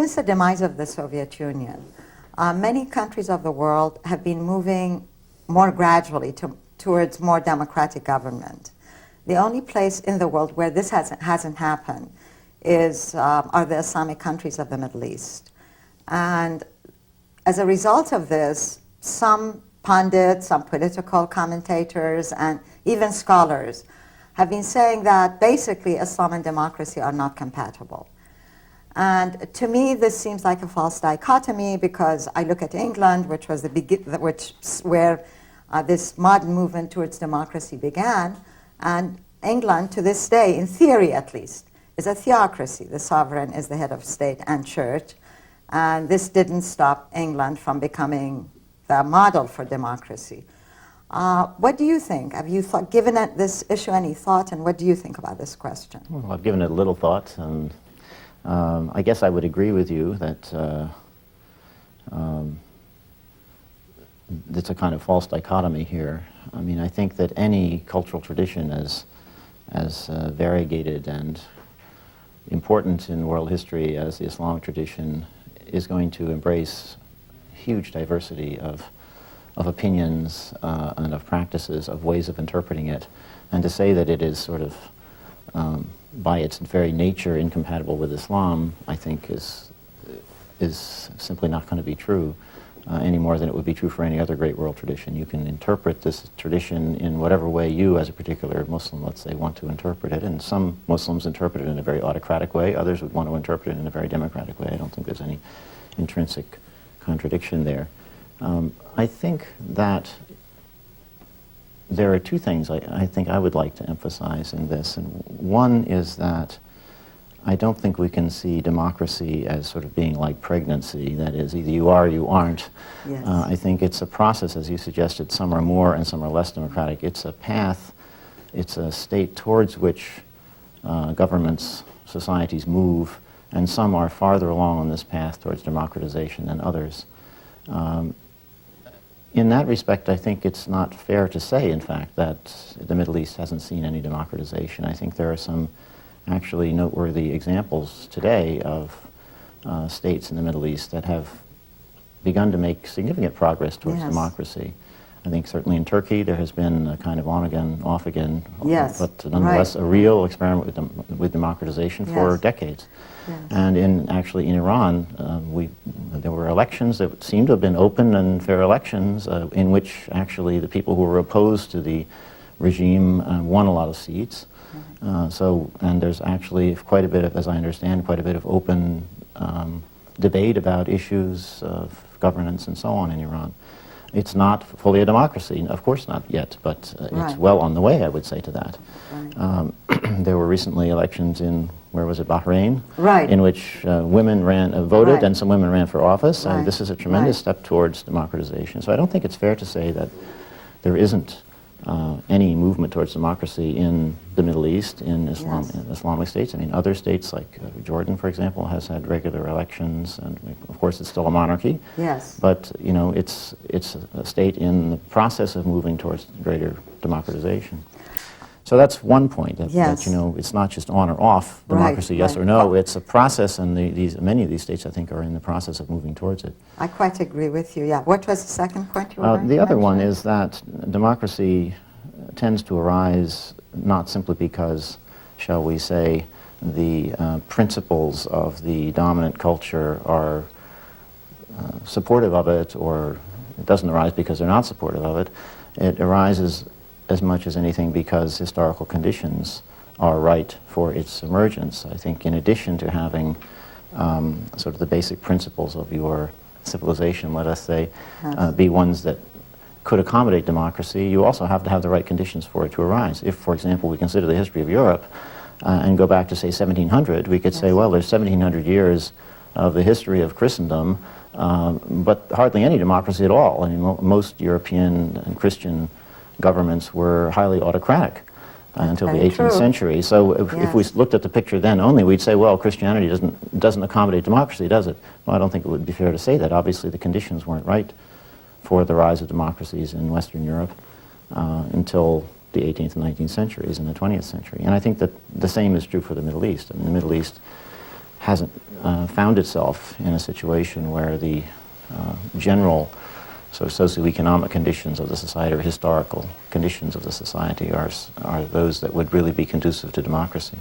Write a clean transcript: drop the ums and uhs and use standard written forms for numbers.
since the demise of the Soviet Union, many countries of the world have been moving more gradually towards more democratic government. The only place in the world where this hasn't happened are the Islamic countries of the Middle East. And as a result of this, some pundits, some political commentators, and even scholars have been saying that basically Islam and democracy are not compatible. And to me, this seems like a false dichotomy, because I look at England, which was where this modern movement towards democracy began, and England, to this day, in theory at least, is a theocracy. The sovereign is the head of state and church, and this didn't stop England from becoming the model for democracy. What do you think? Have you given this issue any thought, and what do you think about this question? Well, I've given it a little thought, and I guess I would agree with you that it's a kind of false dichotomy here. I mean, I think that any cultural tradition as variegated and important in world history as the Islamic tradition is going to embrace huge diversity of opinions and of practices, of ways of interpreting it. And to say that it is sort of, by its very nature, incompatible with Islam, I think is simply not going to be true any more than it would be true for any other great world tradition. You can interpret this tradition in whatever way you, as a particular Muslim, let's say, want to interpret it. And some Muslims interpret it in a very autocratic way. Others would want to interpret it in a very democratic way. I don't think there's any intrinsic contradiction there. I think that there are two things I think I would like to emphasize in this. And one is that I don't think we can see democracy as sort of being like pregnancy. That is, either you are or you aren't. Yes. I think it's a process, as you suggested. Some are more and some are less democratic. It's a path, it's a state towards which governments, societies move, and some are farther along on this path towards democratization than others. In that respect, I think it's not fair to say, in fact, that the Middle East hasn't seen any democratization. I think there are some actually noteworthy examples today of states in the Middle East that have begun to make significant progress towards Yes. democracy. I think certainly in Turkey there has been a kind of on again, off again, Yes. but nonetheless Right. a real experiment with democratization for Yes. decades. Yes. And actually in Iran, there were elections that seemed to have been open and fair elections in which actually the people who were opposed to the regime won a lot of seats. And there's actually quite a bit of, as I understand, quite a bit of open debate about issues of governance and so on in Iran. It's not fully a democracy, of course not yet, but Right. it's well on the way, I would say, to that. Right. There were recently elections in, where was it, Bahrain? Right. In which women voted, Right. and some women ran for office, Right. and this is a tremendous Right. step towards democratization. So I don't think it's fair to say that there isn't any movement towards democracy in the Middle East, in Yes. Islamic states. I mean, other states like Jordan, for example, has had regular elections, and of course it's still a monarchy. Yes. But you know, it's a state in the process of moving towards greater democratization. So that's one point, that Yes. you know, it's not just on or off Right, democracy, yes right. or no. It's a process, and many of these states, I think, are in the process of moving towards it. I quite agree with you, yeah. What was the second point you were going The to other one mention? is that democracy tends to arise not simply because, shall we say, the principles of the dominant culture are supportive of it, or it doesn't arise because they're not supportive of it. It arises as much as anything because historical conditions are right for its emergence. I think in addition to having sort of the basic principles of your civilization, let us say, Yes. Be ones that could accommodate democracy, you also have to have the right conditions for it to arise. If, for example, we consider the history of Europe and go back to, say, 1700, we could say, Yes. well, there's 1700 years of the history of Christendom, but hardly any democracy at all. I mean, most European and Christian governments were highly autocratic until the very 18th true. century. So if we Yes. looked at the picture then only, we'd say, well, Christianity doesn't accommodate democracy, does it? Well, I don't think it would be fair to say that. Obviously, the conditions weren't right for the rise of democracies in Western Europe until the 18th and 19th centuries and the 20th century. And I think that the same is true for the Middle East. I mean, the Middle East hasn't found itself in a situation where the general sort of socioeconomic conditions of the society or historical conditions of the society are those that would really be conducive to democracy.